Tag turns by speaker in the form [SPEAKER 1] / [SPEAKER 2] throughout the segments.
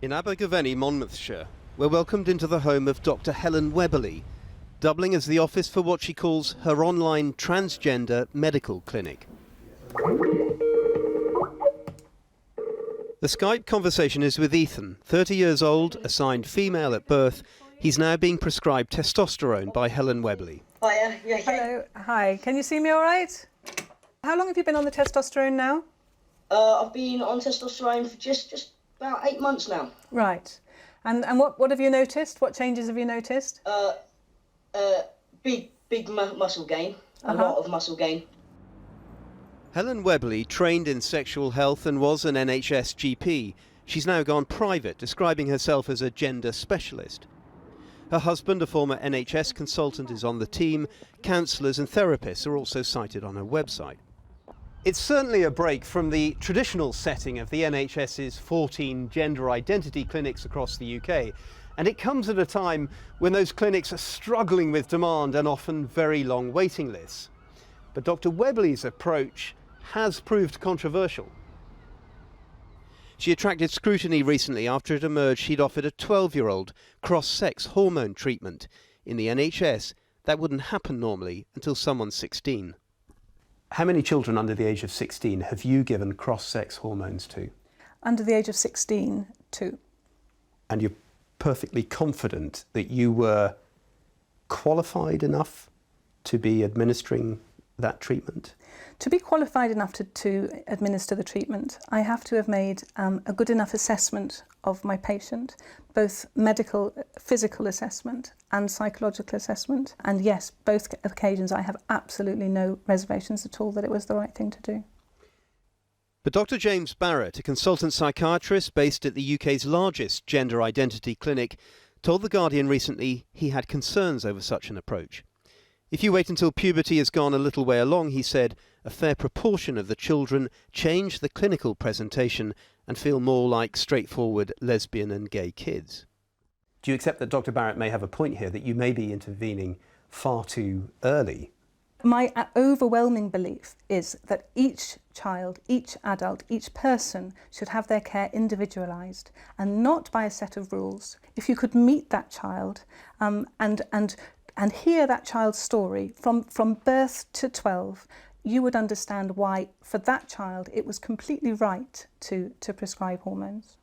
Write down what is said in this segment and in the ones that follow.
[SPEAKER 1] In Abergavenny, Monmouthshire, we're welcomed into the home of Dr Helen Webberley, doubling as the office for what she calls her online transgender medical clinic. The Skype conversation is with Ethan, 30 years old, assigned female at birth. He's now being prescribed testosterone by Helen Webberley.
[SPEAKER 2] Hiya, you okay?
[SPEAKER 3] Hello, hi. Can you see me all right? How long have you been on the testosterone now?
[SPEAKER 2] I've been on testosterone for just about 8 months now.
[SPEAKER 3] Right. And what have you noticed? What changes have you noticed?
[SPEAKER 2] Big muscle gain. A lot of muscle gain.
[SPEAKER 1] Helen Webberley trained in sexual health and was an NHS GP. She's now gone private, describing herself as a gender specialist. Her husband, a former NHS consultant, is on the team. Counsellors and therapists are also cited on her website. It's certainly a break from the traditional setting of the NHS's 14 gender identity clinics across the UK. And it comes at a time when those clinics are struggling with demand and often very long waiting lists. But Dr Webberley's approach has proved controversial. She attracted scrutiny recently after it emerged she'd offered a 12-year-old cross-sex hormone treatment. In the NHS, that wouldn't happen normally until someone's 16. How many children under the age of 16 have you given cross-sex hormones to?
[SPEAKER 3] Under the age of 16, 2.
[SPEAKER 1] And you're perfectly confident that you were qualified enough to be administering that treatment?
[SPEAKER 3] To be qualified enough to administer the treatment, I have to have made a good enough assessment of my patient, both medical, physical assessment and psychological assessment. And yes, both occasions I have absolutely no reservations at all that it was the right thing to do.
[SPEAKER 1] But Dr James Barrett, a consultant psychiatrist based at the UK's largest gender identity clinic, told The Guardian recently he had concerns over such an approach. If you wait until puberty has gone a little way along, he said, a fair proportion of the children change the clinical presentation and feel more like straightforward lesbian and gay kids. Do you accept that Dr Barrett may have a point here, that you may be intervening far too early?
[SPEAKER 3] My overwhelming belief is that each child, each adult, each person should have their care individualised and not by a set of rules. If you could meet that child and hear that child's story from birth to 12, you would understand why, for that child, it was completely right to prescribe hormones.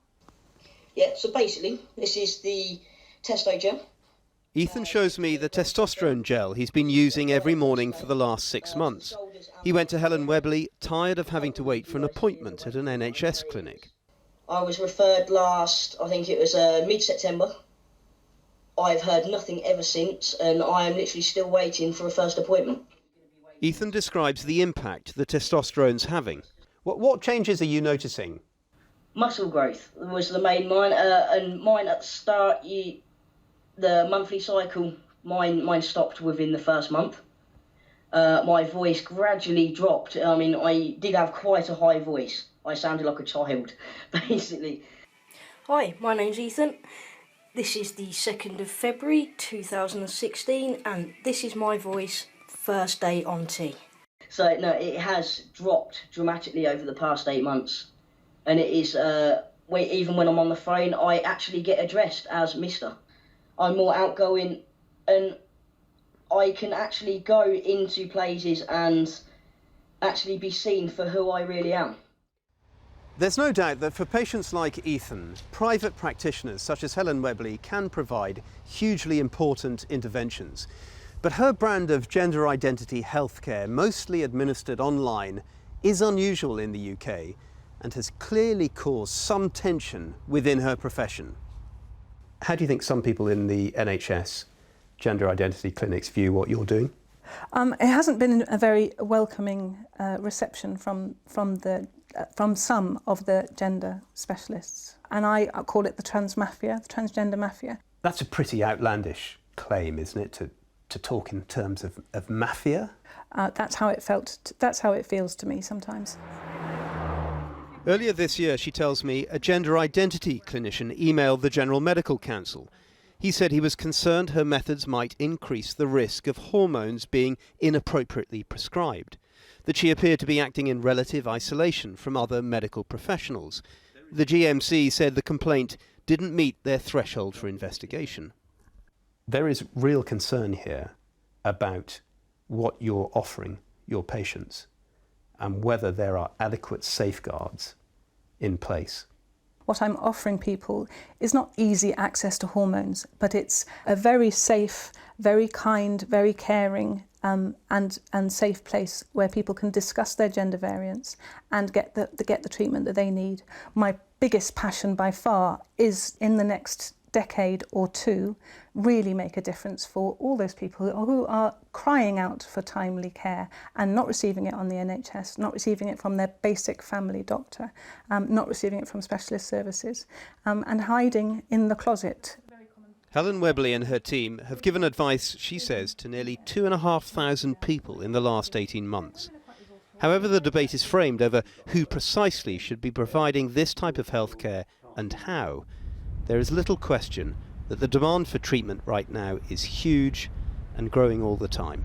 [SPEAKER 2] Yeah, so basically, this is the testo gel.
[SPEAKER 1] Ethan shows me the testosterone gel he's been using every morning for the last 6 months. He went to Helen Webberley, tired of having to wait for an appointment at an NHS clinic.
[SPEAKER 2] I was referred last, I think it was mid-September. I've heard nothing ever since, and I am literally still waiting for a first appointment.
[SPEAKER 1] Ethan describes the impact the testosterone's having. What changes are you noticing?
[SPEAKER 2] Muscle growth was the main one, and mine at the start, the monthly cycle, mine stopped within the first month. My voice gradually dropped. I mean, I did have quite a high voice. I sounded like a child, basically.
[SPEAKER 4] Hi, my name's Ethan. This is the 2nd of February 2016, and this is my voice first day on T.
[SPEAKER 2] So, no, it has dropped dramatically over the past 8 months. And it is, even when I'm on the phone, I actually get addressed as Mr. I'm more outgoing, and I can actually go into places and actually be seen for who I really am.
[SPEAKER 1] There's no doubt that for patients like Ethan, private practitioners such as Helen Webberley can provide hugely important interventions. But her brand of gender identity healthcare, mostly administered online, is unusual in the UK and has clearly caused some tension within her profession. How do you think some people in the NHS gender identity clinics view what you're doing?
[SPEAKER 3] It hasn't been a very welcoming reception from some of the gender specialists, and I call it the trans mafia, the transgender mafia.
[SPEAKER 1] That's a pretty outlandish claim, isn't it, to talk in terms of mafia?
[SPEAKER 3] That's how it felt. That's how it feels to me sometimes.
[SPEAKER 1] Earlier this year, she tells me, a gender identity clinician emailed the General Medical Council. He said he was concerned her methods might increase the risk of hormones being inappropriately prescribed, that she appeared to be acting in relative isolation from other medical professionals. The GMC said the complaint didn't meet their threshold for investigation. There is real concern here about what you're offering your patients and whether there are adequate safeguards in place.
[SPEAKER 3] What I'm offering people is not easy access to hormones, but it's a very safe, very kind, very caring and safe place where people can discuss their gender variance and get the treatment that they need. My biggest passion by far is in the next decade or two really make a difference for all those people who are crying out for timely care and not receiving it on the NHS, not receiving it from their basic family doctor, not receiving it from specialist services, and hiding in the closet.
[SPEAKER 1] Helen Webberley and her team have given advice, she says, to nearly 2,500 people in the last 18 months. However, the debate is framed over who precisely should be providing this type of healthcare and how. There is little question that the demand for treatment right now is huge and growing all the time.